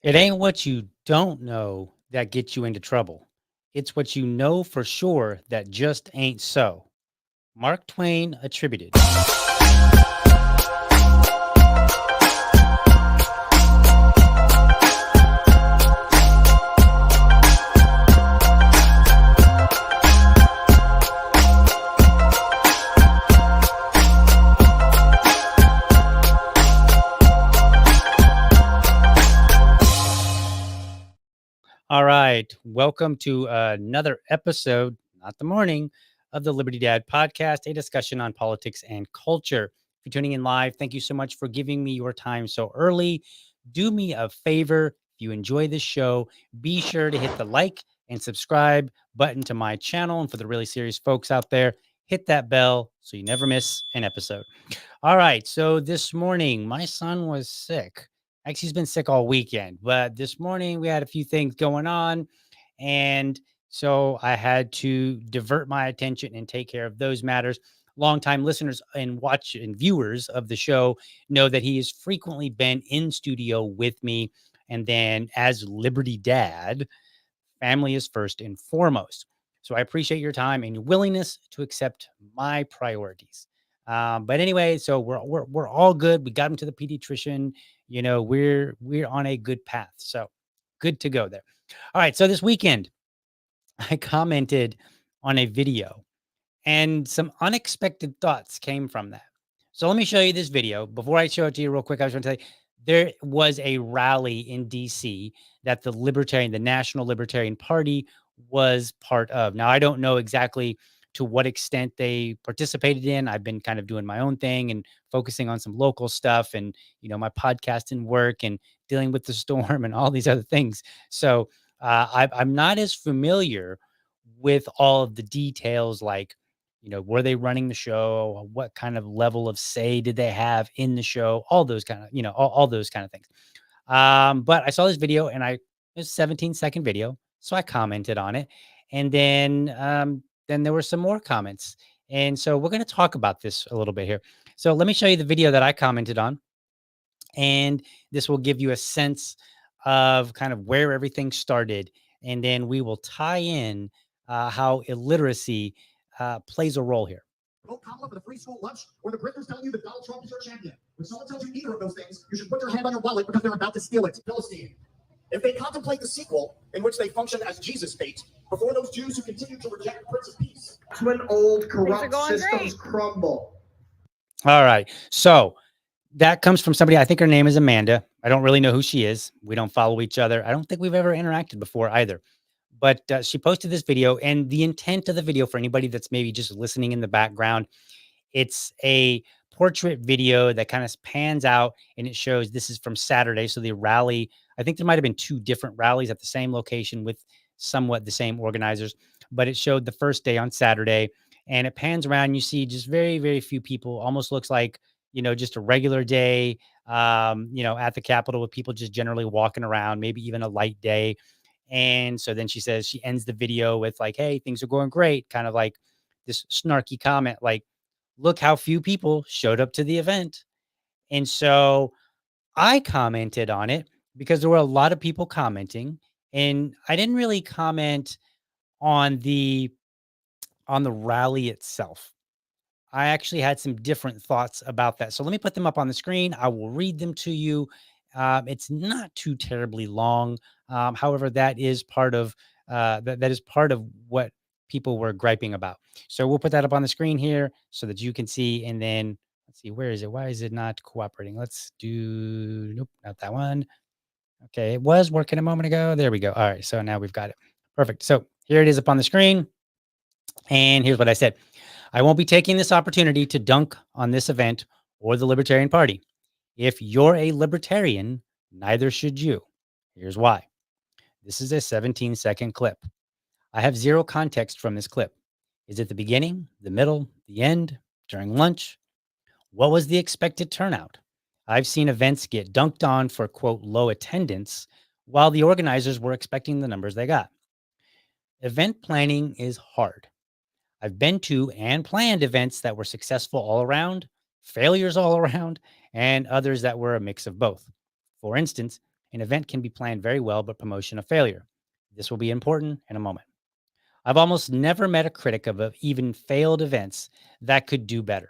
It ain't what you don't know that gets you into trouble. It's what you know for sure that just ain't so. Mark Twain attributed. All right. Welcome to another episode, not the morning, of the Liberty Dad podcast, a discussion on politics and culture. If you're tuning in live, thank you so much for giving me your time so early. Do me a favor. If you enjoy this show, be sure to hit the like and subscribe button to my channel. And for the really serious folks out there, hit that bell so you never miss an episode. All right. So this morning, my son was sick. Actually, he's been sick all weekend, but this morning we had a few things going on. And so I had to divert my attention and take care of those matters. Longtime listeners and watch and viewers of the show know that he has frequently been in studio with me. And then as Liberty Dad, family is first and foremost. So I appreciate your time and your willingness to accept my priorities. But anyway, so we're all good. We got him to the pediatrician. You know, we're on a good path. So good to go there. All right. So this weekend, I commented on a video and some unexpected thoughts came from that. So let me show you this video. Before I show it to you real quick, I was going to tell you there was a rally in DC that the National Libertarian Party was part of. Now, I don't know exactly to what extent they participated in. I've been kind of doing my own thing and focusing on some local stuff and, my podcasting work and dealing with the storm and all these other things. So I'm not as familiar with all of the details like were they running the show? What kind of level of say did they have in the show? All those kind of, all those kind of things. But I saw this video and it was a 17-second video. So I commented on it. And then there were some more comments. And so we're going to talk about this a little bit here. So let me show you the video that I commented on. And this will give you a sense of kind of where everything started. And then we will tie in how illiteracy plays a role here. Vote Kamala for the free school lunch, or the Britons telling you that Donald Trump is your champion. When someone tells you either of those things, you should put your hand on your wallet because they're about to steal it. Philistine. If they contemplate the sequel, in which they function as Jesus fate, before those Jews who continue to reject the Prince of Peace. That's when old corrupt systems crumble. All right. So that comes from somebody, I think her name is Amanda. I don't really know who she is. We don't follow each other. I don't think we've ever interacted before either. But she posted this video, and the intent of the video, for anybody that's maybe just listening in the background, it's a portrait video that kind of pans out and it shows this is from Saturday. So the rally, I think there might have been two different rallies at the same location with somewhat the same organizers, but it showed the first day on Saturday, and it pans around. You see just very, very few people. Almost looks like, just a regular day, at the Capitol with people just generally walking around, maybe even a light day. And so then she says, she ends the video with like, hey, things are going great. Kind of like this snarky comment, like, look how few people showed up to the event. And so I commented on it because there were a lot of people commenting, and I didn't really comment on the rally itself. I actually had some different thoughts about that. So let me put them up on the screen. I will read them to you. It's not too terribly long. However, that is part of that is part of what people were griping about. So we'll put that up on the screen here so that you can see. And then let's see, where is it? Why is it not cooperating? Let's do, nope, not that one. Okay, it was working a moment ago. There we go. All right, so now we've got it. Perfect. So here it is up on the screen. And here's what I said. I won't be taking this opportunity to dunk on this event or the Libertarian Party. If you're a libertarian, neither should you. Here's why. This is a 17-second clip. I have zero context from this clip. Is it the beginning, the middle, the end, during lunch? What was the expected turnout? I've seen events get dunked on for, quote, low attendance, while the organizers were expecting the numbers they got. Event planning is hard. I've been to and planned events that were successful all around, failures all around, and others that were a mix of both. For instance, An event can be planned very well, but promotion a failure. This will be important in a moment. I've almost never met a critic of even failed events that could do better.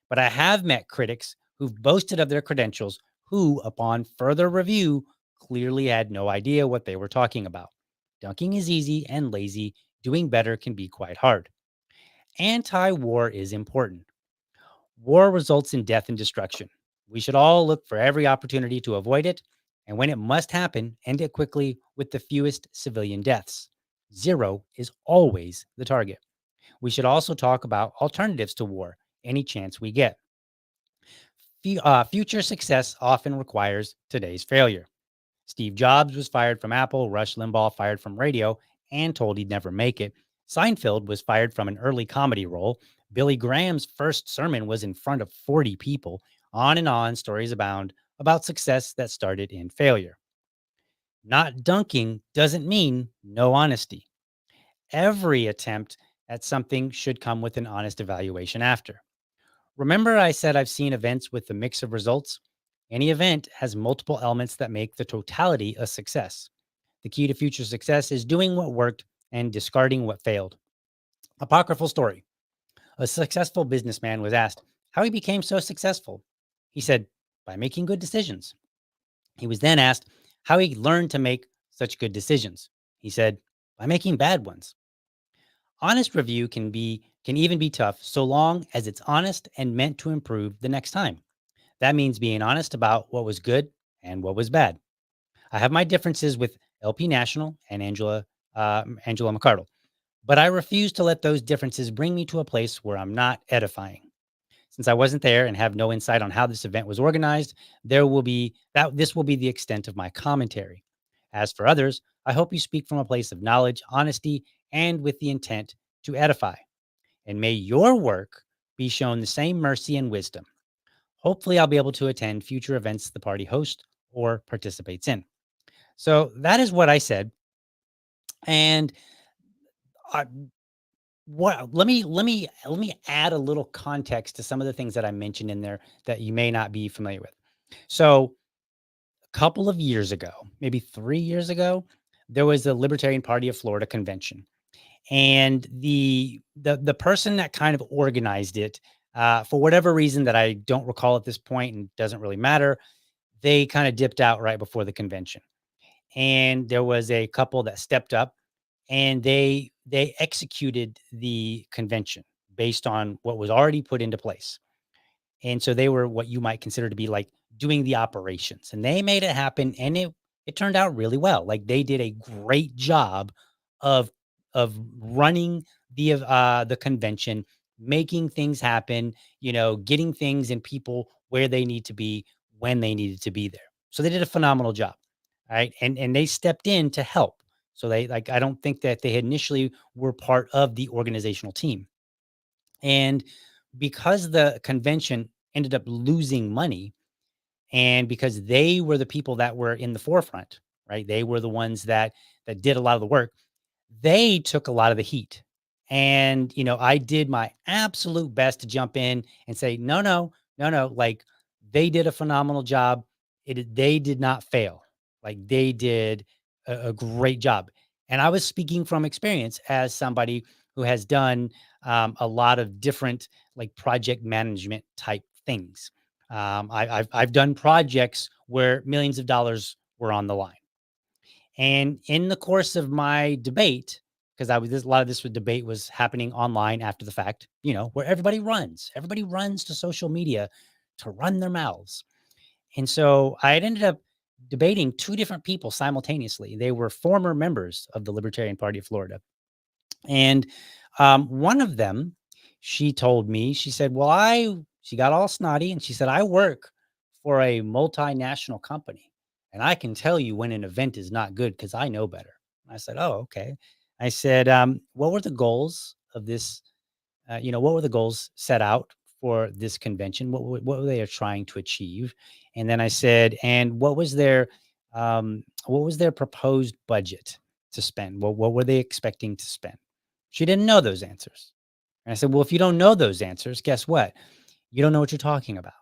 But I have met critics who've boasted of their credentials who, upon further review, clearly had no idea what they were talking about. Dunking is easy and lazy. Doing better can be quite hard. Anti-war is important. War results in death and destruction. We should all look for every opportunity to avoid it, and when it must happen, end it quickly with the fewest civilian deaths. Zero is always the target. We should also talk about alternatives to war any chance we get. Future success often requires today's failure. Steve Jobs was fired from Apple, Rush Limbaugh fired from radio and told he'd never make it. Seinfeld was fired from an early comedy role. Billy Graham's first sermon was in front of 40 people. On and on, stories abound about success that started in failure. Not dunking doesn't mean no honesty. Every attempt at something should come with an honest evaluation after. Remember, I said I've seen events with a mix of results? Any event has multiple elements that make the totality a success. The key to future success is doing what worked and discarding what failed. Apocryphal story. A successful businessman was asked how he became so successful. He said, by making good decisions. He was then asked how he learned to make such good decisions. He said, by making bad ones. Honest review can even be tough so long as it's honest and meant to improve the next time. That means being honest about what was good and what was bad. I have my differences with LP National and Angela McArdle, but I refuse to let those differences bring me to a place where I'm not edifying. Since I wasn't there and have no insight on how this event was organized, this will be the extent of my commentary. As for others, I hope you speak from a place of knowledge, honesty, and with the intent to edify. And may your work be shown the same mercy and wisdom. Hopefully, I'll be able to attend future events the party hosts or participates in. So that is what I said. And let me add a little context to some of the things that I mentioned in there that you may not be familiar with. So a couple of years ago, maybe 3 years ago, there was the Libertarian Party of Florida convention. And the person that kind of organized it, for whatever reason that I don't recall at this point and doesn't really matter, they kind of dipped out right before the convention. And there was a couple that stepped up and they executed the convention based on what was already put into place. And so they were what you might consider to be like doing the operations, and they made it happen. And it turned out really well. Like they did a great job of running the convention, making things happen, getting things and people where they need to be when they needed to be there. So they did a phenomenal job. All right. And they stepped in to help. So I don't think that they initially were part of the organizational team. And because the convention ended up losing money, and because they were the people that were in the forefront, right? They were the ones that did a lot of the work. They took a lot of the heat. And, I did my absolute best to jump in and say, no. Like they did a phenomenal job. They did not fail. Like they did a great job. And I was speaking from experience as somebody who has done a lot of different like project management type things. I've done projects where millions of dollars were on the line. And in the course of my debate, because a lot of this debate was happening online after the fact, where everybody runs to social media to run their mouths. And so I had ended up debating two different people simultaneously. They were former members of the Libertarian Party of Florida. And one of them, she told me, she said, she got all snotty and she said, I work for a multinational company. And I can tell you when an event is not good because I know better. I said, oh, okay. I said, what were the goals of this? What were the goals set out for this convention? What were they trying to achieve? And then I said, and what was their proposed budget to spend? What were they expecting to spend? She didn't know those answers. And I said, well, if you don't know those answers, guess what? You don't know what you're talking about.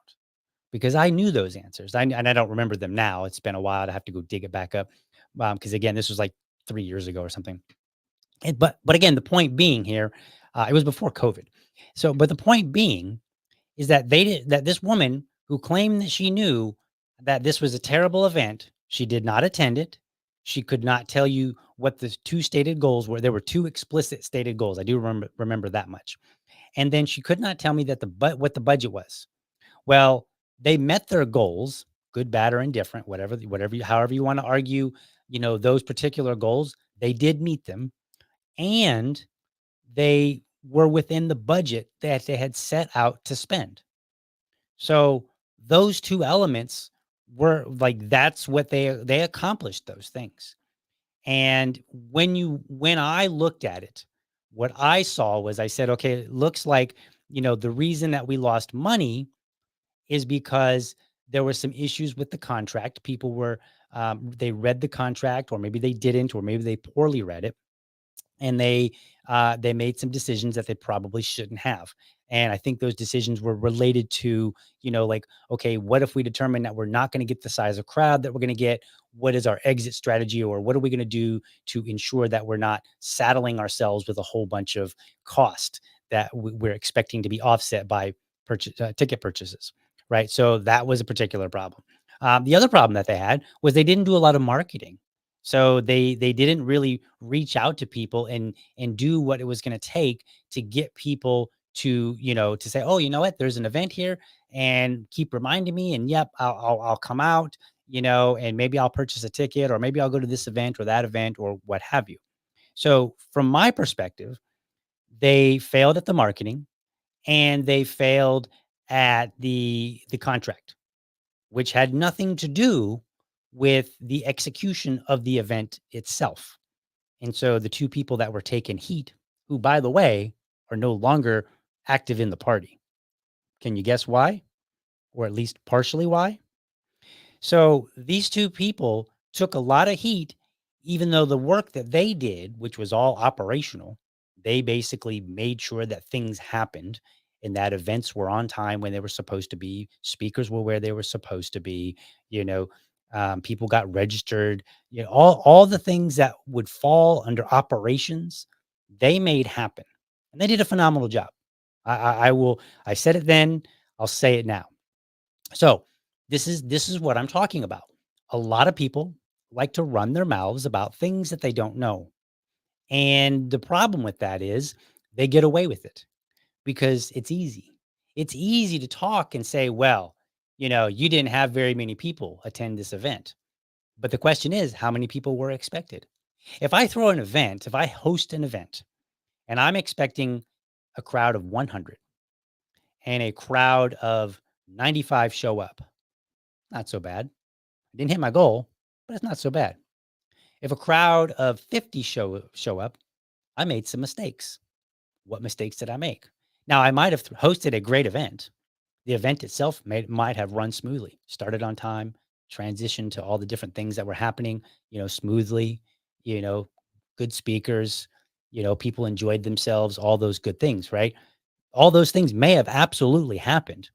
because I knew those answers. And I don't remember them now. It's been a while. I have to go dig it back up. Because again, this was like 3 years ago or something. But again, the point being here, it was before COVID. So, but the point being is that that this woman who claimed that she knew that this was a terrible event, she did not attend it. She could not tell you what the two stated goals were. There were two explicit stated goals. I do remember that much. And then she could not tell me that what the budget was. Well, they met their goals, good, bad, or indifferent, however you want to argue, those particular goals, they did meet them, and they were within the budget that they had set out to spend. So those two elements were like, that's what they accomplished those things. And when I looked at it, what I saw was, I said, okay, it looks like, the reason that we lost money is because there were some issues with the contract. People were, they read the contract, or maybe they didn't, or maybe they poorly read it. And they made some decisions that they probably shouldn't have. And I think those decisions were related to, like, okay, what if we determine that we're not going to get the size of crowd that we're going to get? What is our exit strategy, or what are we going to do to ensure that we're not saddling ourselves with a whole bunch of cost that we're expecting to be offset by ticket purchases, right? So that was a particular problem. The other problem that they had was they didn't do a lot of marketing. So they didn't really reach out to people and do what it was going to take to get people to, to say, oh, you know what, there's an event here, and keep reminding me, and yep, I'll come out, and maybe I'll purchase a ticket, or maybe I'll go to this event or that event or what have you. So from my perspective, they failed at the marketing, and they failed at the contract, which had nothing to do with the execution of the event itself. And so the two people that were taking heat, who, by the way, are no longer active in the party. Can you guess why? Or at least partially why? So these two people took a lot of heat, even though the work that they did, which was all operational, they basically made sure that things happened and that events were on time when they were supposed to be. Speakers were where they were supposed to be. People got registered. All the things that would fall under operations, they made happen, and they did a phenomenal job. I said it then. I'll say it now. So this is what I'm talking about. A lot of people like to run their mouths about things that they don't know. And the problem with that is they get away with it because it's easy. It's easy to talk and say, well, you didn't have very many people attend this event. But the question is, how many people were expected? If I host an event, and I'm expecting a crowd of 100 and a crowd of 95 show up, not so bad. I didn't hit my goal, but it's not so bad. If a crowd of 50 show up, I made some mistakes. What mistakes did I make? Now, I might have hosted a great event. The event itself might have run smoothly, started on time, transitioned to all the different things that were happening, smoothly, good speakers, people enjoyed themselves, all those good things, right? All those things may have absolutely happened,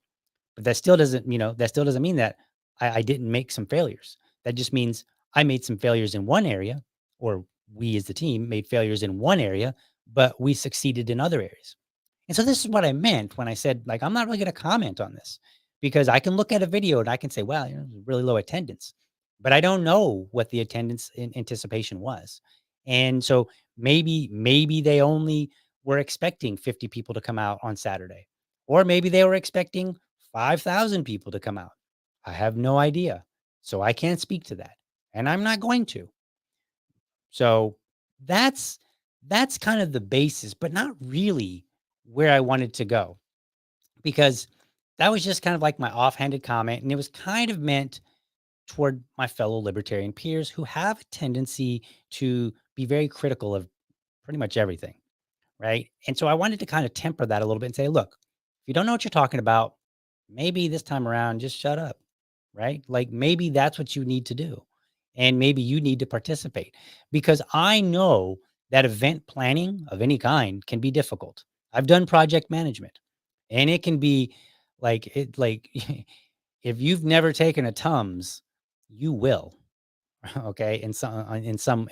but that still doesn't mean that I didn't make some failures. That just means I made some failures in one area, or we as the team made failures in one area, but we succeeded in other areas. And so this is what I meant when I said, like, I'm not really going to comment on this, because I can look at a video and I can say, well, really low attendance, but I don't know what the attendance in anticipation was. And so maybe they only were expecting 50 people to come out on Saturday, or maybe they were expecting 5,000 people to come out. I have no idea. So I can't speak to that, and I'm not going to. So that's kind of the basis, but not really where I wanted to go, because that was just kind of like my offhanded comment. And it was kind of meant toward my fellow libertarian peers who have a tendency to be very critical of pretty much everything. Right. And so I wanted to kind of temper that a little bit and say, look, if you don't know what you're talking about, maybe this time around, just shut up. Right. Like, maybe that's what you need to do. And maybe you need to participate, because I know that event planning of any kind can be difficult. I've done project management, and it can be like If you've never taken a Tums, you will. Okay, in some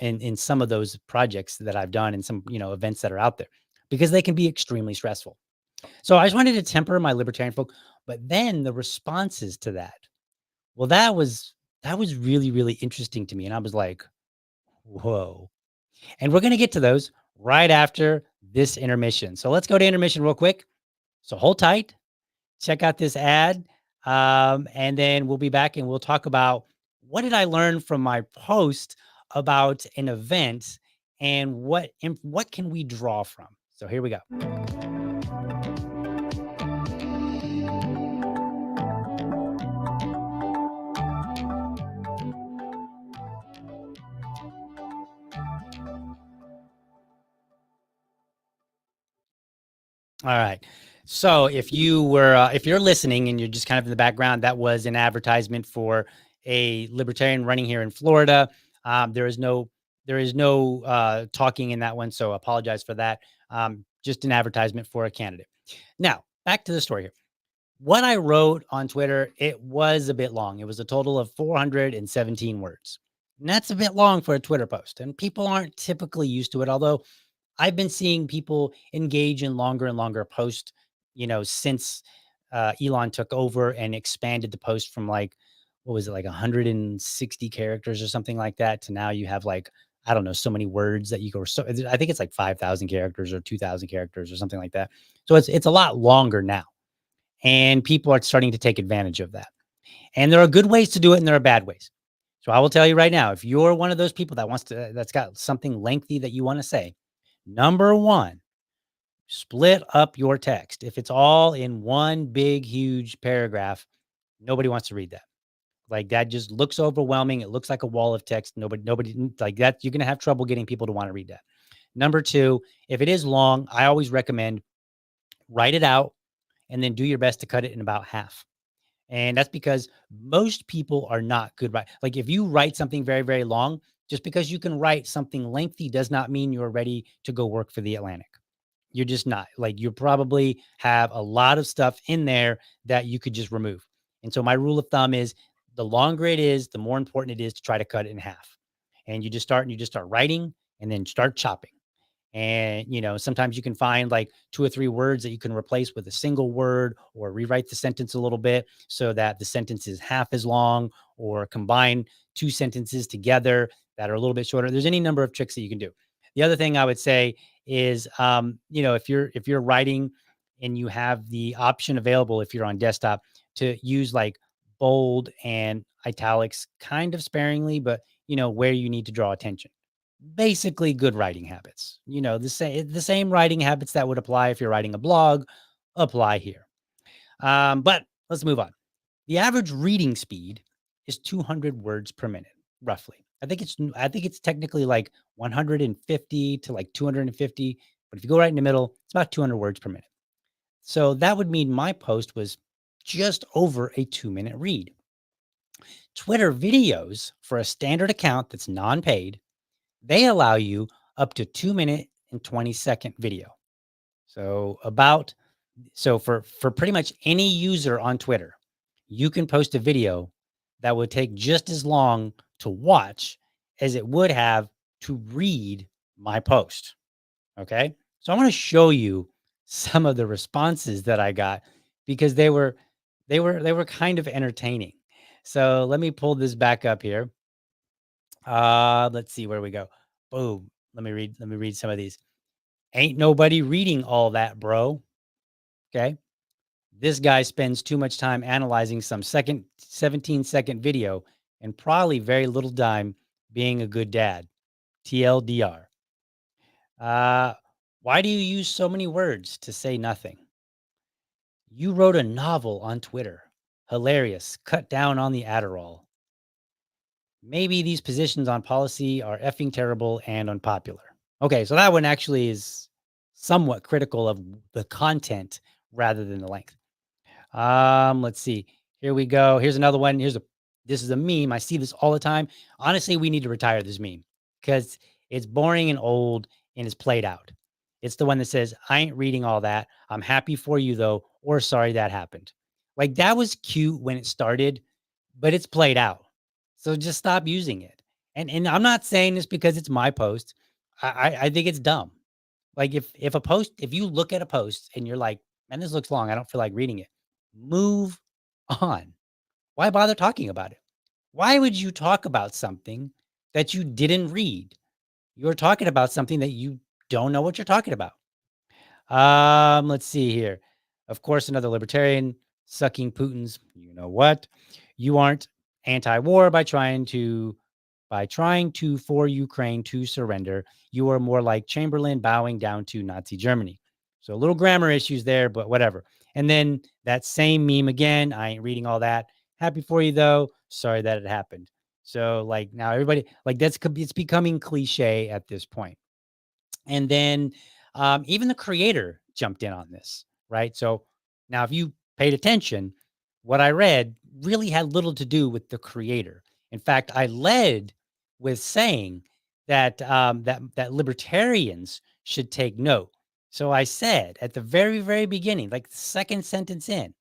of those projects that I've done, and some events that are out there, because they can be extremely stressful. So I just wanted to temper my libertarian folk, but then the responses to that, well, that was really, really interesting to me, and I was like, whoa. And we're gonna get to those right after this intermission. So let's go to intermission real quick. So hold tight, check out this ad, and then we'll be back and we'll talk about what did I learn from my post about an event, and what can we draw from. So here we go. All right. So if you're listening and you're just kind of in the background, that was an advertisement for a libertarian running here in Florida. There is no talking in that one, so apologize for that. Just an advertisement for a candidate. Now back to the story here. What I wrote on Twitter, it was a bit long. It was a total of 417 words. And that's a bit long for a Twitter post, and people aren't typically used to it. Although I've been seeing people engage in longer and longer posts, since Elon took over and expanded the post from like, what was it, like 160 characters or something like that, to now you have like, I don't know, so many words that you go. So I think it's like 5,000 characters or 2,000 characters or something like that. So it's a lot longer now, and people are starting to take advantage of that. And there are good ways to do it, and there are bad ways. So I will tell you right now, if you're one of those people that's got something lengthy that you want to say, number one, split up your text. If it's all in one big, huge paragraph, nobody wants to read that. Like, that just looks overwhelming. It looks like a wall of text. Nobody like that. You're going to have trouble getting people to want to read that. Number two, if it is long, I always recommend write it out and then do your best to cut it in about half. And that's because most people are not good. Like, if you write something very, very long, just because you can write something lengthy does not mean you're ready to go work for the Atlantic. You're just not. Like, you probably have a lot of stuff in there that you could just remove. And so my rule of thumb is, the longer it is, the more important it is to try to cut it in half. And you just start writing, and then start chopping. And, sometimes you can find like 2 or 3 words that you can replace with a single word, or rewrite the sentence a little bit so that the sentence is half as long, or combine 2 sentences together that are a little bit shorter. There's any number of tricks that you can do. The other thing I would say is, if you're writing and you have the option available, if you're on desktop, to use like bold and italics kind of sparingly, but where you need to draw attention. Basically good writing habits. The same writing habits that would apply if you're writing a blog apply here. But let's move on. The average reading speed is 200 words per minute, roughly. I think it's technically like 150 to like 250, but if you go right in the middle, it's about 200 words per minute. So that would mean my post was just over a 2-minute read. Twitter videos, for a standard account that's non-paid, they allow you up to 2-minute and 20-second video. So for pretty much any user on Twitter, you can post a video that would take just as long to watch as it would have to read my post. Okay. So I want to show you some of the responses that I got, because they were kind of entertaining. So let me pull this back up here. Let's see where we go. Boom. Let me read some of these. Ain't nobody reading all that, bro. Okay. This guy spends too much time analyzing some 17-second video, and probably very little time being a good dad. TLDR. Why do you use so many words to say nothing? You wrote a novel on Twitter. Hilarious. Cut down on the Adderall. Maybe these positions on policy are effing terrible and unpopular. Okay, so that one actually is somewhat critical of the content rather than the length. Let's see. Here we go. Here's another one. This is a meme. I see this all the time. Honestly, we need to retire this meme, because it's boring and old and it's played out. It's the one that says, I ain't reading all that. I'm happy for you though, or sorry that happened. Like that was cute when it started, but it's played out. So just stop using it. And I'm not saying this because it's my post. I think it's dumb. Like if you look at a post and you're like, man, this looks long, I don't feel like reading it. Move on. Why bother talking about it? Why would you talk about something that you didn't read? You're talking about something that you don't know what you're talking about. Let's see here. Of course, another libertarian sucking Putin's, you know what? You aren't anti-war by trying to for Ukraine to surrender. You are more like Chamberlain bowing down to Nazi Germany. So a little grammar issues there, but whatever. And then that same meme again. I ain't reading all that. Happy for you though. Sorry that it happened. So like now everybody like it's becoming cliche at this point. And then even the creator jumped in on this, right? So now, if you paid attention, what I read really had little to do with the creator. In fact, I led with saying that that libertarians should take note. So I said at the very, very beginning, like the second sentence in,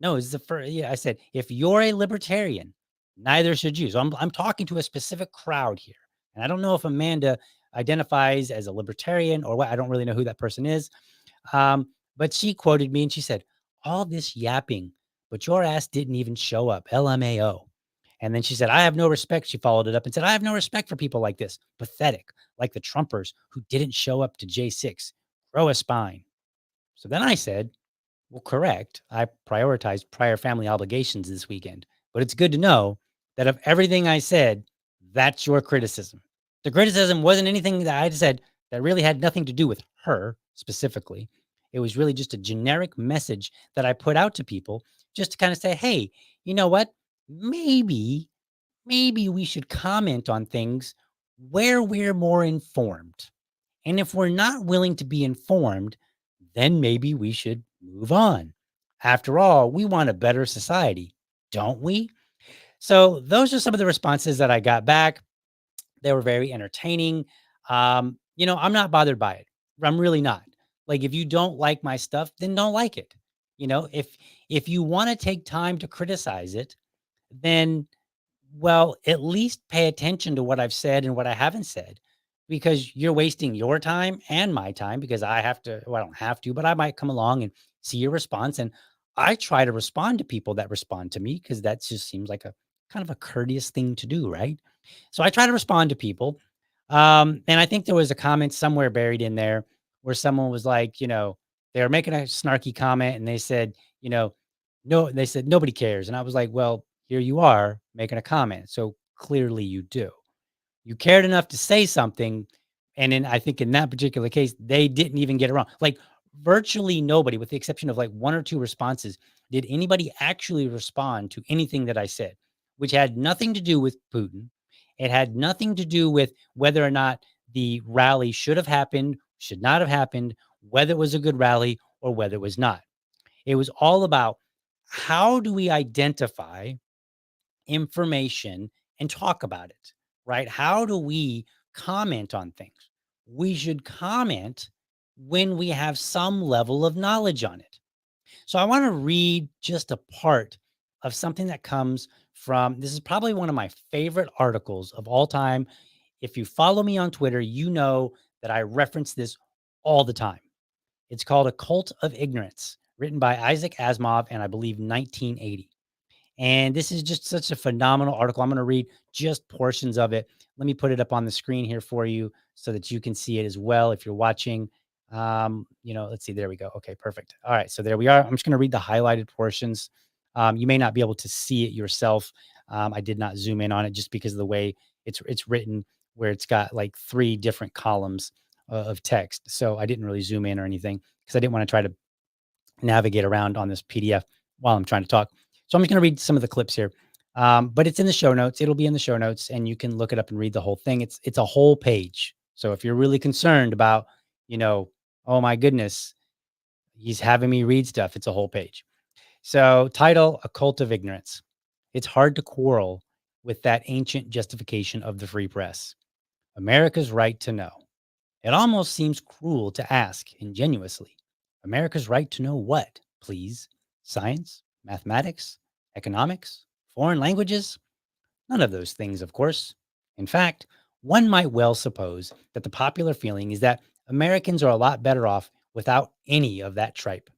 no, it's the first. Yeah, I said if you're a libertarian, neither should you. So I'm talking to a specific crowd here, and I don't know if Amanda identifies as a libertarian or what. I don't really know who that person is. Um, but she quoted me and she said, "All this yapping, but your ass didn't even show up." LMAO. And then she said, "I have no respect." She followed it up and said, "I have no respect for people like this, pathetic, like the Trumpers who didn't show up to J6. Grow a spine." So then I said, well, correct. I prioritized prior family obligations this weekend, but it's good to know that of everything I said, that's your criticism. The criticism wasn't anything that I said that really had nothing to do with her specifically. It was really just a generic message that I put out to people just to kind of say, hey, you know what? Maybe we should comment on things where we're more informed. And if we're not willing to be informed, then maybe we should move on. After all, we want a better society, don't we? So those are some of the responses that I got back. They were very entertaining. I'm not bothered by it. I'm really not. Like if you don't like my stuff, then don't like it. If you want to take time to criticize it, then well, at least pay attention to what I've said and what I haven't said, because you're wasting your time and my time because I have to, well, I don't have to, but I might come along and see your response. And I try to respond to people that respond to me because that just seems like a kind of a courteous thing to do, right? So I try to respond to people. And I think there was a comment somewhere buried in there where someone was like, they were making a snarky comment and they said, no, they said nobody cares. And I was like, well, here you are making a comment. So clearly you do. You cared enough to say something. And then I think in that particular case, they didn't even get it wrong. Like virtually nobody, with the exception of like one or two responses, did anybody actually respond to anything that I said, which had nothing to do with Putin. It had nothing to do with whether or not the rally should have happened, should not have happened, whether it was a good rally or whether it was not. It was all about how do we identify information and talk about it, right? How do we comment on things? We should comment when we have some level of knowledge on it. So I want to read just a part of something that comes from, this is probably one of my favorite articles of all time. If you follow me on Twitter, you know that I reference this all the time. It's called A Cult of Ignorance, written by Isaac Asimov, and I believe 1980. And this is just such a phenomenal article. I'm going to read just portions of it. Let me put it up on the screen here for you so that you can see it as well if you're watching. Let's see. There we go. Okay, perfect. All right. So there we are. I'm just going to read the highlighted portions. You may not be able to see it yourself. I did not zoom in on it just because of the way it's written, where it's got like 3 different columns of text. So I didn't really zoom in or anything because I didn't want to try to navigate around on this PDF while I'm trying to talk. So I'm just going to read some of the clips here. But it's in the show notes. It'll be in the show notes and you can look it up and read the whole thing. It's a whole page. So if you're really concerned about, oh my goodness, he's having me read stuff, it's a whole page. So title, A Cult of Ignorance. It's hard to quarrel with that ancient justification of the free press. America's right to know. It almost seems cruel to ask ingenuously. America's right to know what, please? Science? mathematics, economics, foreign languages? None of those things, of course. In fact, one might well suppose that the popular feeling is that Americans are a lot better off without any of that tripe.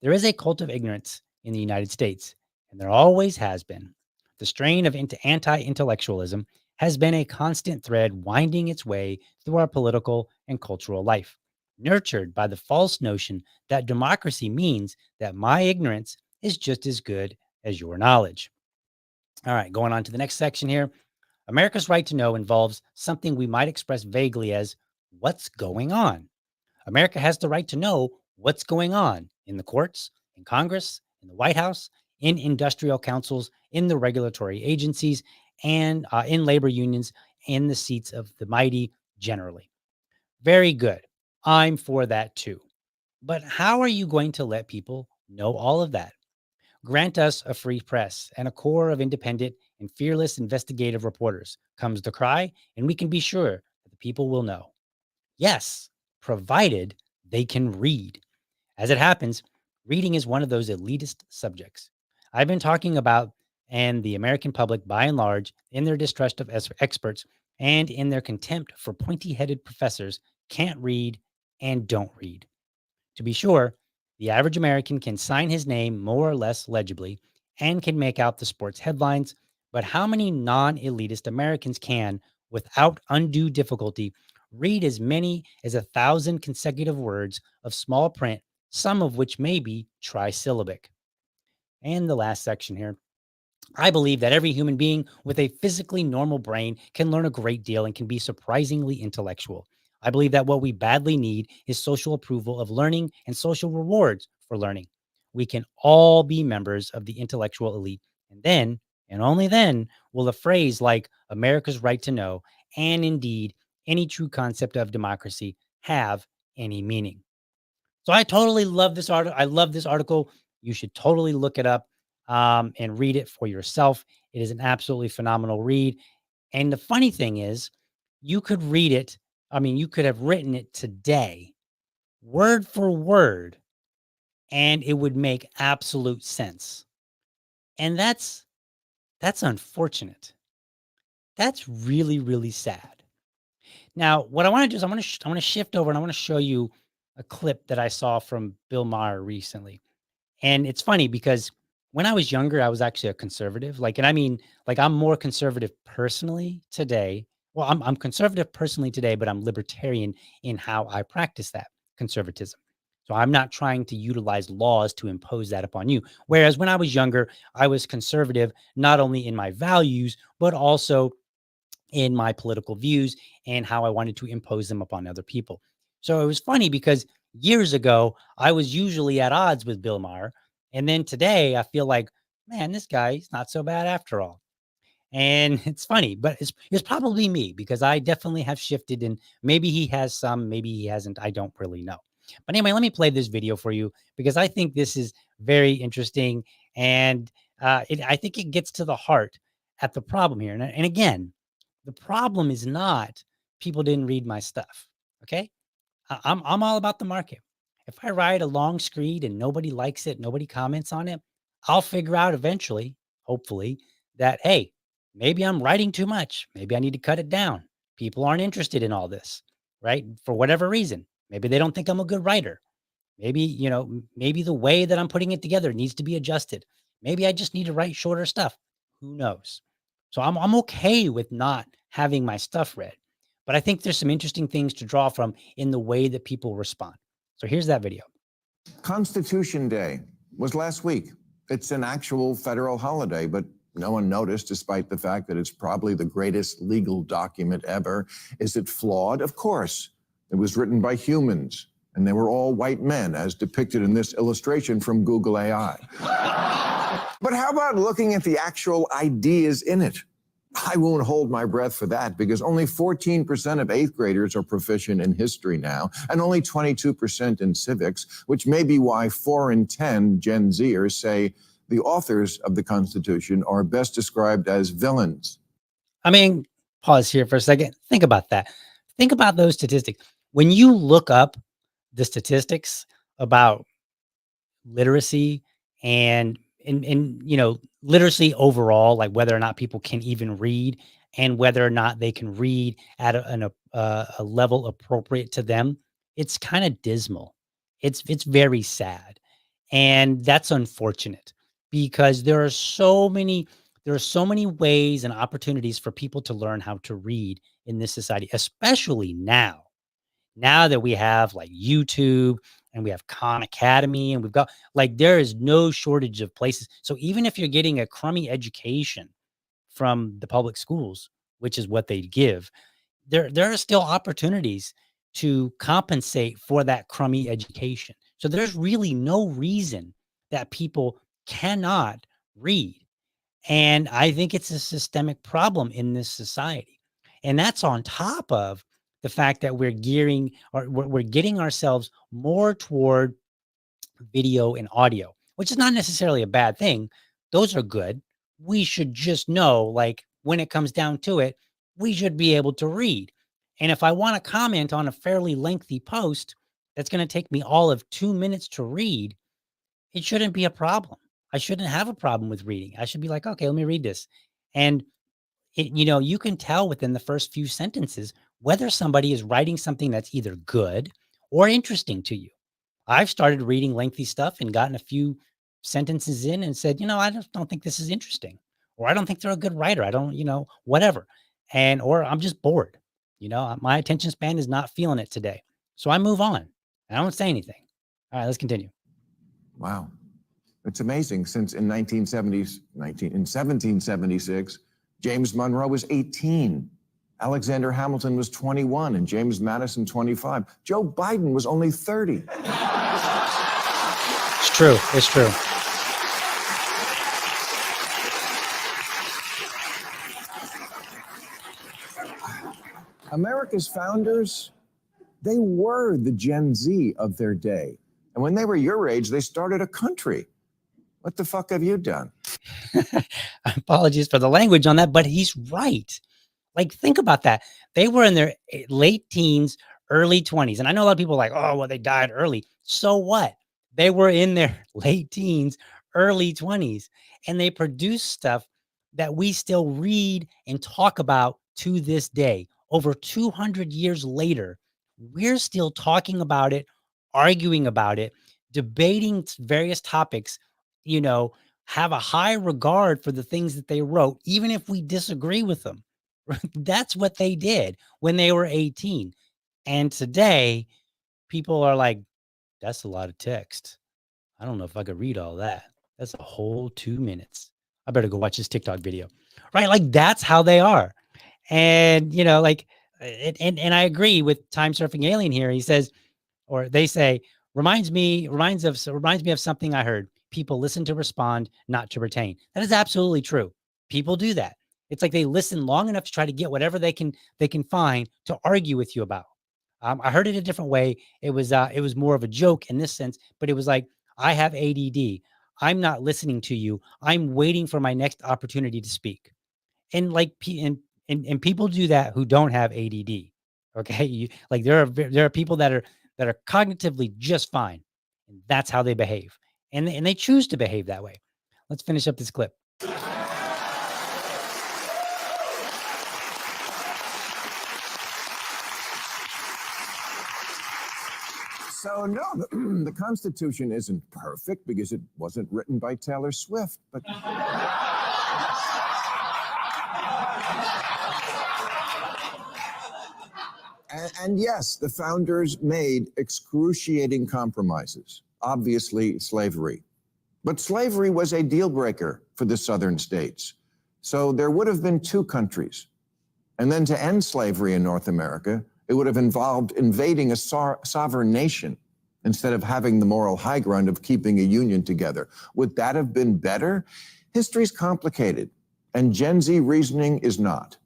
There is a cult of ignorance in the United States, and there always has been. The strain of anti intellectualism has been a constant thread winding its way through our political and cultural life, nurtured by the false notion that democracy means that my ignorance is just as good as your knowledge. All right, going on to the next section here. America's right to know involves something we might express vaguely as what's going on. America has the right to know what's going on in the courts, in Congress, in the White House, in industrial councils, in the regulatory agencies, and in labor unions, in the seats of the mighty generally. Very good. I'm for that too. But how are you going to let people know all of that? Grant us a free press and a corps of independent and fearless investigative reporters, comes the cry, and we can be sure that the people will know. Yes, provided they can read. As it happens, reading is one of those elitist subjects I've been talking about, and the American public, by and large, in their distrust of experts and in their contempt for pointy headed professors, can't read and don't read. To be sure, the average American can sign his name more or less legibly and can make out the sports headlines, but how many non elitist Americans can, without undue difficulty, read as many as 1,000 consecutive words of small print, some of which may be trisyllabic? And the last section here. I believe that every human being with a physically normal brain can learn a great deal and can be surprisingly intellectual. I believe that what we badly need is social approval of learning and social rewards for learning. We can all be members of the intellectual elite. And then, and only then, will a phrase like America's right to know, and indeed any true concept of democracy, have any meaning. So I totally love this article. I love this article. You should totally look it up and read it for yourself. It is an absolutely phenomenal read. And the funny thing is, you could read it. I mean, you could have written it today, word for word, and it would make absolute sense. And that's unfortunate. That's really, really sad. Now, what I want to do is I want to shift over and I want to show you a clip that I saw from Bill Maher recently. And it's funny because when I was younger, I was actually a conservative. Like, and I mean, like, I'm more conservative personally today. Well, I'm conservative personally today, but I'm libertarian in how I practice that conservatism. So I'm not trying to utilize laws to impose that upon you. Whereas when I was younger, I was conservative, not only in my values, but also in my political views and how I wanted to impose them upon other people. So it was funny because years ago, I was usually at odds with Bill Maher. And then today, I feel like, man, this guy, he's not so bad after all. And it's funny, but it's probably me because I definitely have shifted and maybe he has some, maybe he hasn't. I don't really know. But anyway, let me play this video for you because I think this is very interesting. And I think it gets to the heart at the problem here. And again, the problem is not people didn't read my stuff. Okay. I'm all about the market. If I write a long screed and nobody likes it, nobody comments on it, I'll figure out eventually, hopefully, that, hey, maybe I'm writing too much. Maybe I need to cut it down. People aren't interested in all this, right? For whatever reason. Maybe they don't think I'm a good writer. Maybe, maybe the way that I'm putting it together needs to be adjusted. Maybe I just need to write shorter stuff. Who knows? So I'm okay with not having my stuff read. But I think there's some interesting things to draw from in the way that people respond. So here's that video. Constitution Day was last week. It's an actual federal holiday, but no one noticed, despite the fact that it's probably the greatest legal document ever. Is it flawed? Of course. It was written by humans, and they were all white men, as depicted in this illustration from Google AI. But how about looking at the actual ideas in it? I won't hold my breath for that because only 14% of eighth graders are proficient in history now, and only 22% in civics, which may be why 4 in 10 Gen Zers say the authors of the Constitution are best described as villains. I mean, pause here for a second. Think about that. Think about those statistics. When you look up the statistics about literacy and in literacy overall, like whether or not people can even read and whether or not they can read at a level appropriate to them, it's kind of dismal. It's very sad, and that's unfortunate because there are so many ways and opportunities for people to learn how to read in this society, especially now that we have like YouTube and we have Khan Academy and we've got like there is no shortage of places. So even if you're getting a crummy education from the public schools, which is what they give, there are still opportunities to compensate for that crummy education. So there's really no reason that people cannot read. And I think it's a systemic problem in this society. And that's on top of the fact that we're getting ourselves more toward video and audio, which is not necessarily a bad thing. Those are good. We should just know, like, when it comes down to it, we should be able to read. And if I want to comment on a fairly lengthy post that's going to take me all of 2 minutes to read, it shouldn't be a problem. I shouldn't have a problem with reading. I should be like, okay, let me read this. And you can tell within the first few sentences whether somebody is writing something that's either good or interesting to you. I've started reading lengthy stuff and gotten a few sentences in and said, I just don't think this is interesting, or I don't think they're a good writer. I don't, whatever. Or I'm just bored. My attention span is not feeling it today. So I move on. I don't say anything. All right, let's continue. Wow. It's amazing. Since in 1776, James Monroe was 18. Alexander Hamilton was 21 and James Madison 25. Joe Biden was only 30. It's true. It's true. America's founders, they were the Gen Z of their day. And when they were your age, they started a country. What the fuck have you done? Apologies for the language on that, but he's right. Like, think about that. They were in their late teens, early 20s. And I know a lot of people are like, oh, well, they died early. So what? They were in their late teens, early 20s, and they produced stuff that we still read and talk about to this day. Over 200 years later, we're still talking about it, arguing about it, debating various topics, have a high regard for the things that they wrote, even if we disagree with them. That's what they did when they were 18. And today, people are like, that's a lot of text. I don't know if I could read all that. That's a whole 2 minutes. I better go watch this TikTok video. Right? Like, that's how they are. And, and I agree with Time Surfing Alien here. He says, or they say, reminds me of something I heard. People listen to respond, not to retain. That is absolutely true. People do that. It's like they listen long enough to try to get whatever they can find to argue with you about. I heard it a different way. It was more of a joke in this sense, but it was like, I have ADD. I'm not listening to you. I'm waiting for my next opportunity to speak. And and people do that who don't have ADD. Okay, there are people that are cognitively just fine, and that's how they behave, and they choose to behave that way. Let's finish up this clip. So no, the Constitution isn't perfect because it wasn't written by Taylor Swift, but and yes, the founders made excruciating compromises, obviously slavery. But slavery was a deal breaker for the southern states. So there would have been two countries. And then to end slavery in North America, it would have involved invading a sovereign nation instead of having the moral high ground of keeping a union together. Would that have been better? History's complicated, and Gen Z reasoning is not.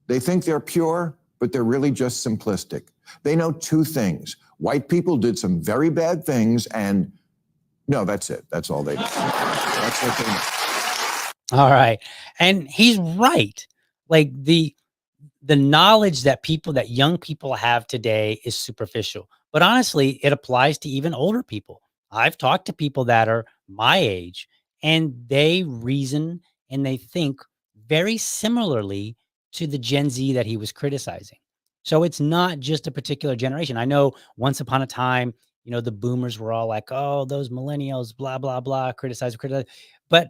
They think they're pure, but they're really just simplistic. They know two things. White people did some very bad things, and no, that's it. That's all they do. That's what they know. All right. And he's right. Like the knowledge that young people have today is superficial. But honestly, it applies to even older people. I've talked to people that are my age, and they reason and they think very similarly to the Gen Z that he was criticizing. So it's not just a particular generation. I know once upon a time, the boomers were all like, oh, those millennials, blah, blah, blah, criticize. But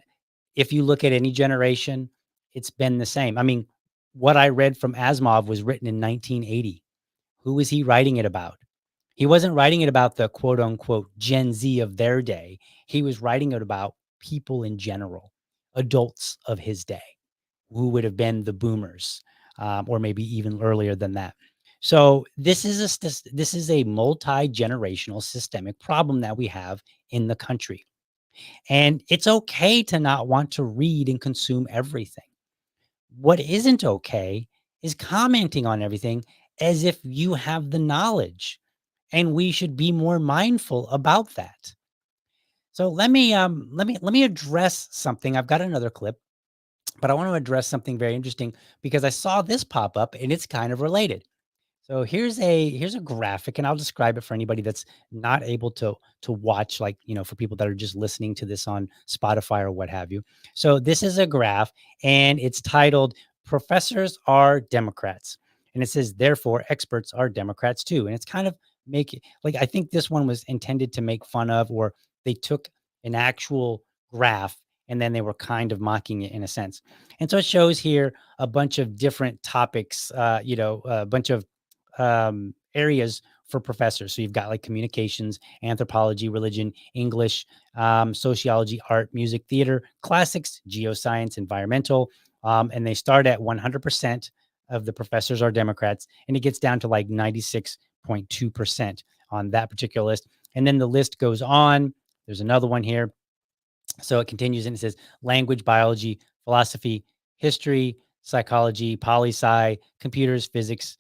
if you look at any generation, it's been the same. I mean, what I read from Asimov was written in 1980. Who was he writing it about? He wasn't writing it about the quote unquote Gen Z of their day. He was writing it about people in general, adults of his day, who would have been the boomers, or maybe even earlier than that. So this is a multi-generational systemic problem that we have in the country. And it's okay to not want to read and consume everything. What isn't okay is commenting on everything as if you have the knowledge, and we should be more mindful about that. So let me address something. I've got another clip, but I want to address something very interesting because I saw this pop up and it's kind of related. So here's a graphic, and I'll describe it for anybody that's not able to watch, like, for people that are just listening to this on Spotify or what have you. So this is a graph, and it's titled "Professors Are Democrats," and it says, "Therefore, experts are Democrats too." And it's kind of I think this one was intended to make fun of, or they took an actual graph and then they were kind of mocking it in a sense. And so it shows here a bunch of different topics, a bunch of areas for professors. So you've got like communications, anthropology, religion, English, sociology, art, music, theater, classics, geoscience, environmental. And they start at 100% of the professors are Democrats, and it gets down to like 96.2% on that particular list. And then the list goes on. There's another one here. So it continues and it says language, biology, philosophy, history, psychology, poli-sci, computers, physics,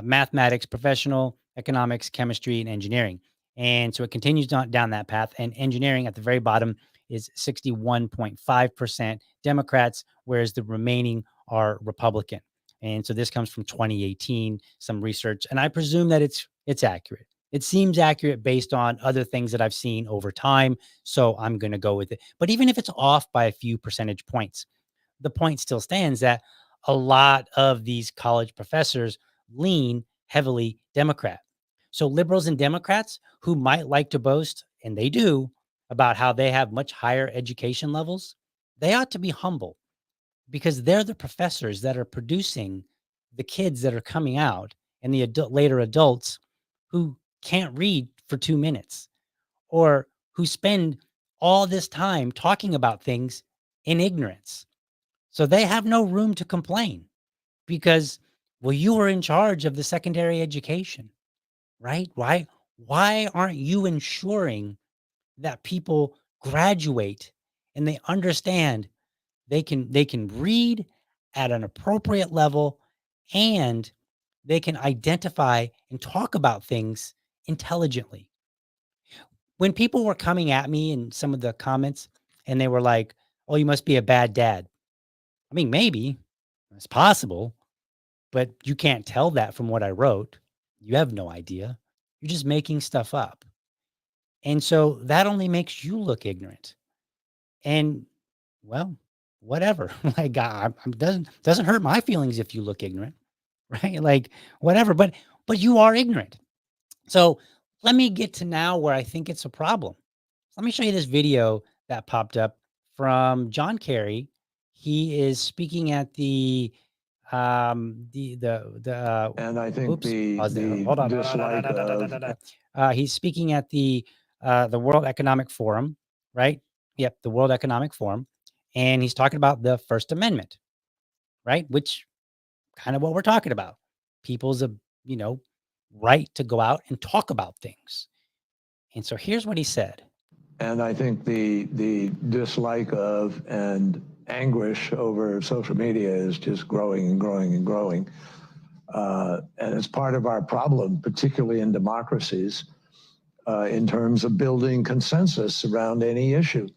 mathematics, professional, economics, chemistry, and engineering. And so it continues down that path. And engineering at the very bottom is 61.5% Democrats, whereas the remaining are Republican. And so this comes from 2018, some research, and I presume that it's accurate. It seems accurate based on other things that I've seen over time. So I'm going to go with it. But even if it's off by a few percentage points, the point still stands that a lot of these college professors lean heavily Democrat. So liberals and Democrats who might like to boast, and they do, about how they have much higher education levels, they ought to be humble because they're the professors that are producing the kids that are coming out and the later adults who can't read for 2 minutes, or who spend all this time talking about things in ignorance. So they have no room to complain because, well, you were in charge of the secondary education, right? Why aren't you ensuring that people graduate and they understand they can read at an appropriate level, and they can identify and talk about things intelligently? When people were coming at me in some of the comments and they were like, "Oh, you must be a bad dad." I mean, maybe it's possible, but you can't tell that from what I wrote. You have no idea. You're just making stuff up. And so that only makes you look ignorant. And well, whatever. Like, doesn't hurt my feelings if you look ignorant, right? Like, whatever. But you are ignorant. So let me get to now where I think it's a problem. Let me show you this video that popped up from John Kerry. He is speaking at And I think oops, the pause there. the Hold on. dislike of He's speaking at the World Economic Forum, right? Yep, the World Economic Forum, and he's talking about the First Amendment, right? Which kind of what we're talking about. People's you know right to go out and talk about things. And so here's what he said. and I think the dislike of and anguish over social media is just growing and growing and growing. And it's part of our problem, particularly in democracies, in terms of building consensus around any issue.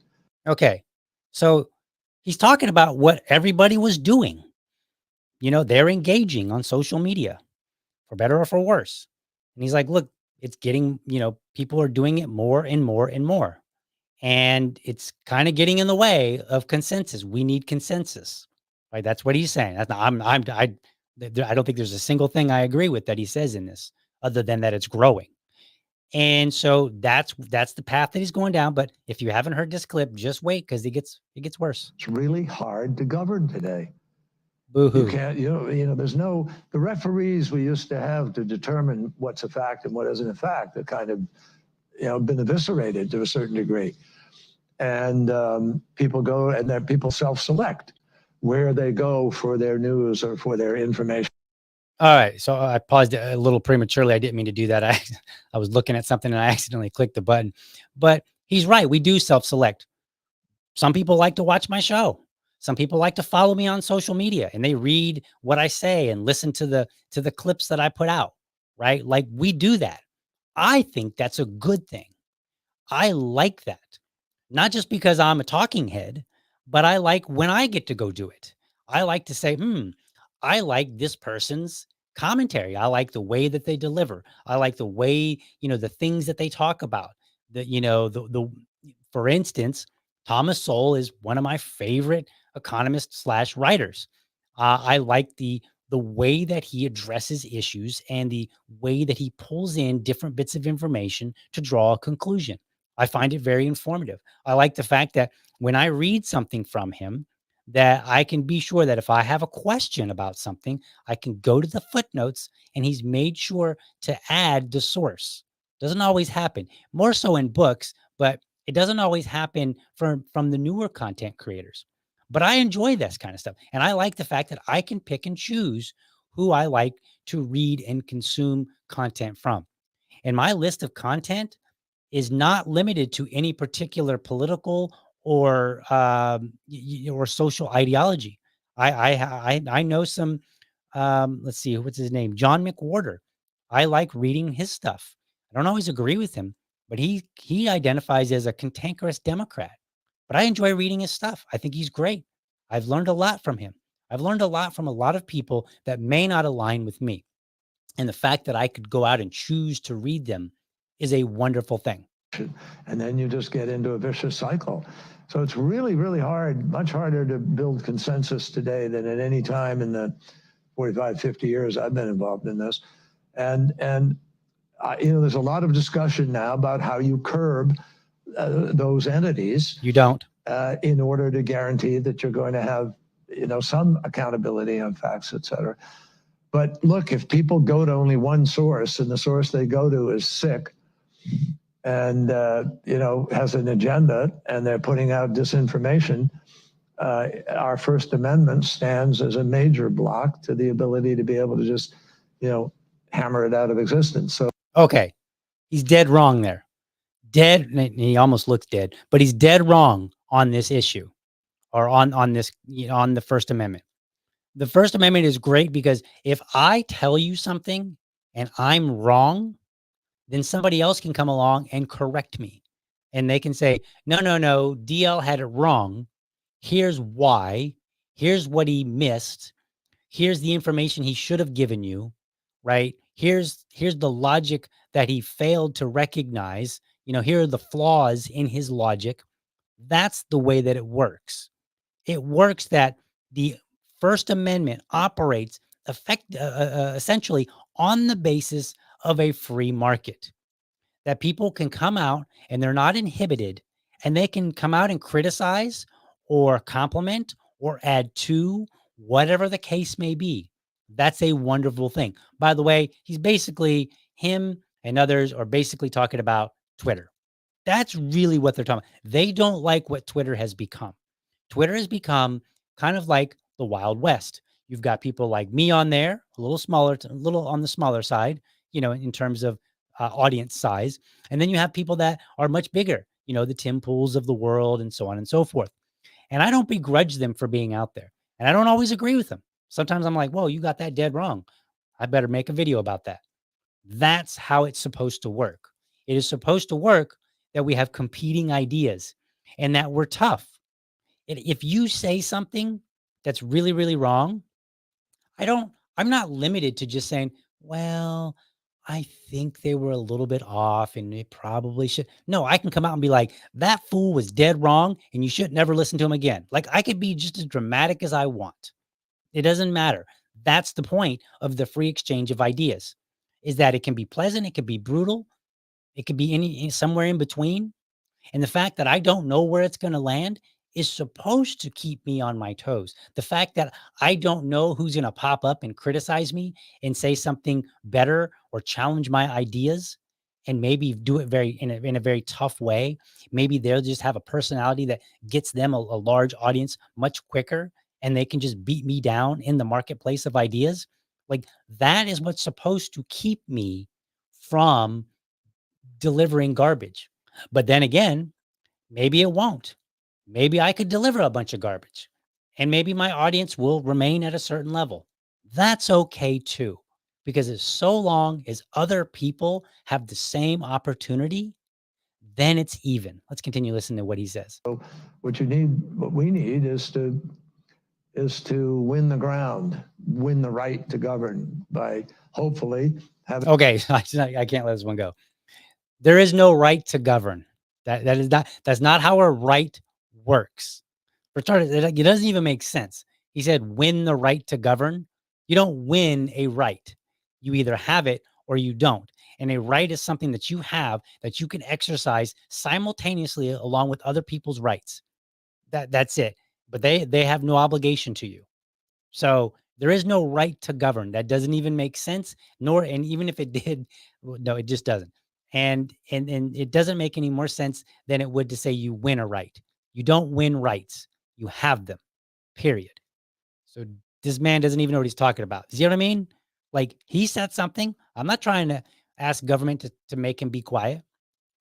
Okay. So he's talking about what everybody was doing. They're engaging on social media, for better or for worse. And he's like, look, it's getting, people are doing it more and more and more. and it's kind of getting in the way of consensus. We need consensus, right? That's what he's saying. I don't think there's a single thing I agree with that he says in this, other than that it's growing. And so that's the path that he's going down. But if you haven't heard this clip, just wait, because it gets worse. It's really hard to govern today. Boo-hoo. You can't, there's the referees we used to have to determine what's a fact and what isn't a fact, are kind of, been eviscerated to a certain degree. And people go and then people self-select where they go for their news or for their information. All right. So I paused it a little prematurely. I didn't mean to do that. I was looking at something and I accidentally clicked the button. But he's right. We do self-select. Some people like to watch my show. Some people like to follow me on social media and they read what I say and listen to the clips that I put out, right? Like, we do that. I think that's a good thing. I like that. Not just because I'm a talking head, but I like when I get to go do it. I like to say, I like this person's commentary. I like the way that they deliver. I like the way, the things that they talk about. For instance, Thomas Sowell is one of my favorite economists / writers. I like the way that he addresses issues and the way that he pulls in different bits of information to draw a conclusion. I find it very informative. I like the fact that when I read something from him, that I can be sure that if I have a question about something, I can go to the footnotes and he's made sure to add the source. Doesn't always happen, more so in books, but it doesn't always happen from the newer content creators. But I enjoy this kind of stuff. And I like the fact that I can pick and choose who I like to read and consume content from. And my list of content is not limited to any particular political or social ideology. I know some, let's see, what's his name? John McWhorter. I like reading his stuff. I don't always agree with him, but he identifies as a cantankerous Democrat. But I enjoy reading his stuff. I think he's great. I've learned a lot from him. I've learned a lot from a lot of people that may not align with me. And the fact that I could go out and choose to read them is a wonderful thing. And then you just get into a vicious cycle. So it's really, really hard, much harder to build consensus today than at any time in the 45, 50 years I've been involved in this. And there's a lot of discussion now about how you curb those entities. You don't. In order to guarantee that you're going to have, some accountability on facts, et cetera. But look, if people go to only one source and the source they go to is sick and, has an agenda and they're putting out disinformation, our First Amendment stands as a major block to the ability to be able to just, hammer it out of existence. So, okay, he's dead wrong there. Dead. He almost looks dead, but he's dead wrong on this issue, or on this, on the First Amendment. The First Amendment is great because if I tell you something and I'm wrong, then somebody else can come along and correct me. And they can say, no, DL had it wrong. Here's why. Here's what he missed. Here's the information he should have given you, right? Here's the logic that he failed to recognize. Here are the flaws in his logic. That's the way that it works. It works that the First Amendment operates essentially on the basis of a free market, that people can come out and they're not inhibited, and they can come out and criticize or compliment or add to, whatever the case may be. That's a wonderful thing. By the way, him and others are basically talking about Twitter. That's really what they're talking about. They don't like what Twitter has become. Twitter has become kind of like the Wild West. You've got people like me on there, a little on the smaller side, in terms of audience size. And then you have people that are much bigger, the Tim Pools of the world and so on and so forth. And I don't begrudge them for being out there. And I don't always agree with them. Sometimes I'm like, whoa, you got that dead wrong. I better make a video about that. That's how it's supposed to work. It is supposed to work that we have competing ideas and that we're tough. If you say something that's really, really wrong, I'm not limited to just saying, well, I think they were a little bit off and it probably should. No, I can come out and be like, that fool was dead wrong and you should never listen to him again. Like I could be just as dramatic as I want. It doesn't matter. That's the point of the free exchange of ideas, is that it can be pleasant, it can be brutal, it could be somewhere in between. And the fact that I don't know where it's going to land is supposed to keep me on my toes. The fact that I don't know who's going to pop up and criticize me and say something better or challenge my ideas and maybe do it in a very tough way. Maybe they'll just have a personality that gets them a large audience much quicker and they can just beat me down in the marketplace of ideas. Like that is what's supposed to keep me from delivering garbage. But then again, maybe it won't. Maybe I could deliver a bunch of garbage and maybe my audience will remain at a certain level. That's okay too, because as so long as other people have the same opportunity, then it's even. Let's continue listening to what he says. What we need is to win the ground, win the right to govern by hopefully having. Okay, I can't let this one go. There is no right to govern. That's not how a right works. For starters, it doesn't even make sense. He said, win the right to govern. You don't win a right. You either have it or you don't. And a right is something that you have that you can exercise simultaneously along with other people's rights. That's it. But they have no obligation to you. So there is no right to govern. That doesn't even make sense. And even if it did, no, it just doesn't. And it doesn't make any more sense than it would to say you win a right. You don't win rights. You have them, period. So this man doesn't even know what he's talking about. You know what I mean? Like he said something. I'm not trying to ask government to make him be quiet.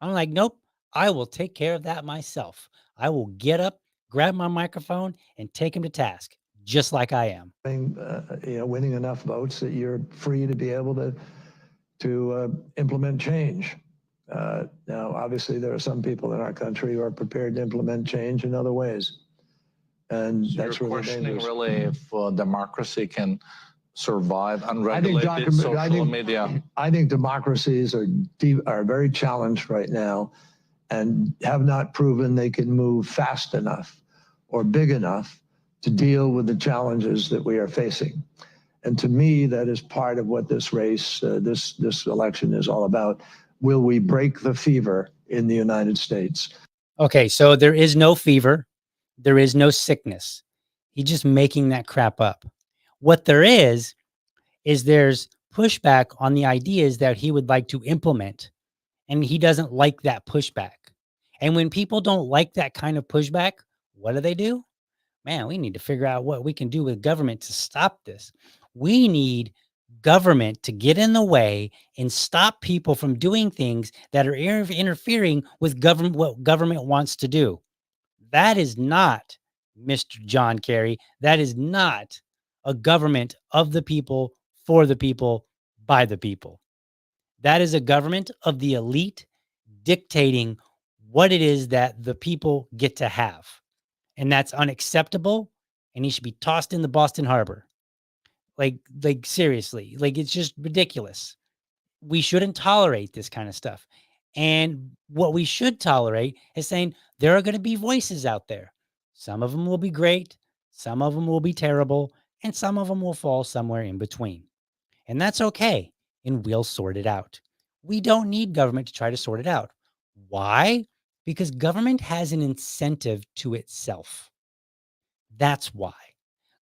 I'm like, nope, I will take care of that myself. I will get up, grab my microphone and take him to task, just like I am. Winning enough votes that you're free to be able to implement change. Now, obviously, there are some people in our country who are prepared to implement change in other ways. And so that's you're really questioning dangerous. really if democracy can survive unregulated social media. I think democracies are very challenged right now and have not proven they can move fast enough or big enough to deal with the challenges that we are facing. And to me, that is part of what this race, this election is all about. Will we break the fever in the United States? Okay, so there is no fever. There is no sickness. He's just making that crap up. What there is there's pushback on the ideas that he would like to implement, and he doesn't like that pushback. And when people don't like that kind of pushback, what do? Man, we need to figure out what we can do with government to stop this. We need government to get in the way and stop people from doing things that are interfering with government, what government wants to do. That is not, Mr. John Kerry, that is not a government of the people, for the people, by the people. That is a government of the elite dictating what it is that the people get to have. And that's unacceptable. And he should be tossed in the Boston Harbor. Like seriously, like it's just ridiculous. We shouldn't tolerate this kind of stuff. And what we should tolerate is saying there are going to be voices out there. Some of them will be great. Some of them will be terrible. And some of them will fall somewhere in between. And that's okay. And we'll sort it out. We don't need government to try to sort it out. Why? Because government has an incentive to itself. That's why.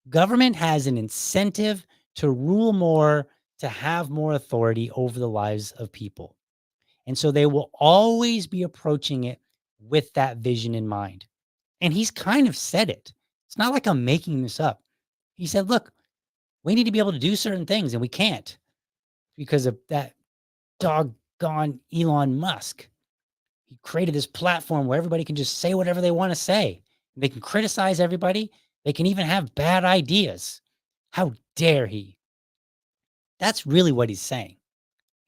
Government has an incentive to rule more, to have more authority over the lives of people. And so they will always be approaching it with that vision in mind. And he's kind of said it. It's not like I'm making this up. He said, look, we need to be able to do certain things and we can't because of that doggone Elon Musk. He created this platform where everybody can just say whatever they want to say. They can criticize everybody. They can even have bad ideas. How dare he? That's really what he's saying.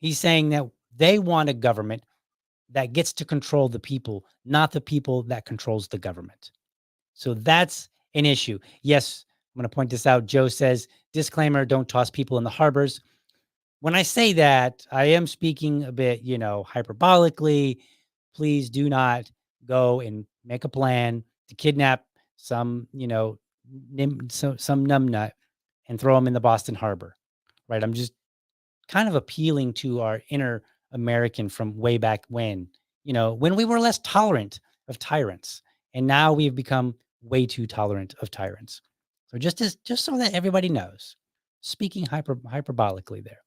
He's saying that they want a government that gets to control the people, not the people that controls the government. So that's an issue. Yes, I'm going to point this out. Joe says, disclaimer, don't toss people in the harbors. when I say that, I am speaking a bit, hyperbolically. Please do not go and make a plan to kidnap some, some numbnut and throw them in the Boston Harbor, right? I'm just kind of appealing to our inner American from way back when we were less tolerant of tyrants, and now we've become way too tolerant of tyrants. So just so that everybody knows, speaking hyperbolically there.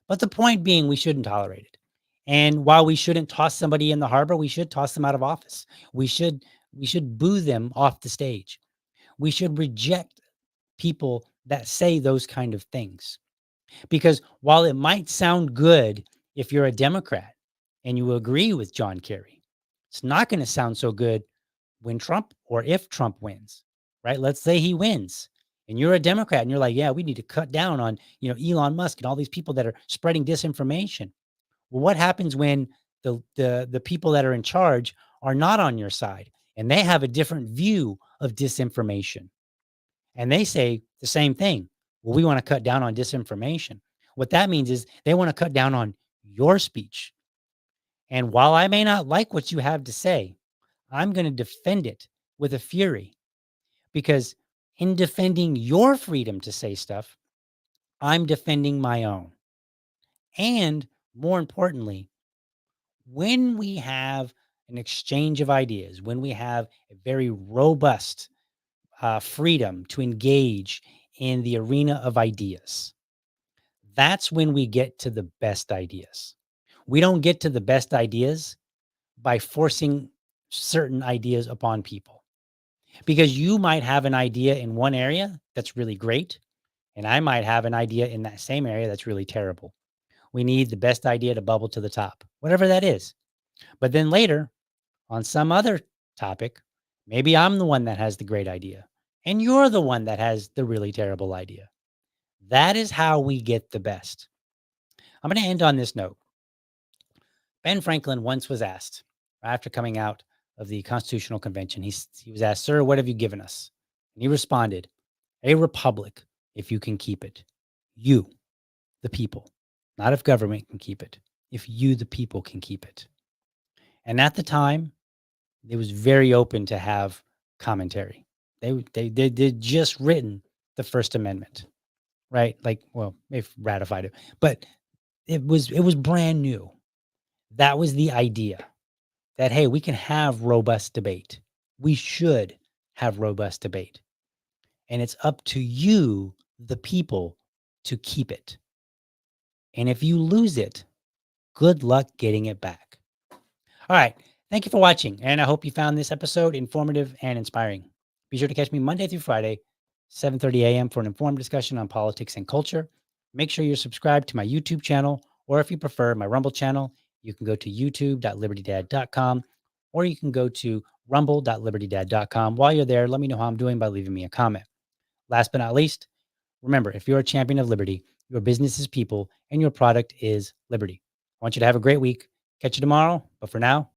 But the point being, we shouldn't tolerate it. And while we shouldn't toss somebody in the harbor, we should toss them out of office. We should boo them off the stage. We should reject people that say those kind of things. Because while it might sound good if you're a Democrat and you agree with John Kerry, it's not going to sound so good when Trump or if Trump wins, right? Let's say he wins and you're a Democrat and you're like, yeah, we need to cut down on, Elon Musk and all these people that are spreading disinformation. Well, what happens when the people that are in charge are not on your side and they have a different view of disinformation? And they say the same thing. Well, we want to cut down on disinformation. What that means is they want to cut down on your speech. And while I may not like what you have to say, I'm going to defend it with a fury, because in defending your freedom to say stuff, I'm defending my own. And more importantly, when we have an exchange of ideas, when we have a very robust freedom to engage in the arena of ideas, that's when we get to the best ideas. We don't get to the best ideas by forcing certain ideas upon people, because you might have an idea in one area that's really great, and I might have an idea in that same area that's really terrible. We need the best idea to bubble to the top, whatever that is. But then later, on some other topic, maybe I'm the one that has the great idea, and you're the one that has the really terrible idea. That is how we get the best. I'm going to end on this note. Ben Franklin once was asked, after coming out of the Constitutional Convention, he was asked, "Sir, what have you given us?" And he responded, "A republic, if you can keep it. You, the people. Not if government can keep it. If you, the people, can keep it." And at the time, it was very open to have commentary. They'd just written the First Amendment, right? They've ratified it, but it was brand new. That was the idea, that, hey, we can have robust debate. We should have robust debate. And it's up to you, the people, to keep it. And if you lose it, good luck getting it back. All right. Thank you for watching, and I hope you found this episode informative and inspiring. Be sure to catch me Monday through Friday, 7:30 a.m. for an informed discussion on politics and culture. Make sure you're subscribed to my YouTube channel, or if you prefer, my Rumble channel. You can go to youtube.libertydad.com, or you can go to rumble.libertydad.com. While you're there, let me know how I'm doing by leaving me a comment. Last but not least, remember, if you're a champion of liberty, your business is people and your product is liberty. I want you to have a great week. Catch you tomorrow, but for now,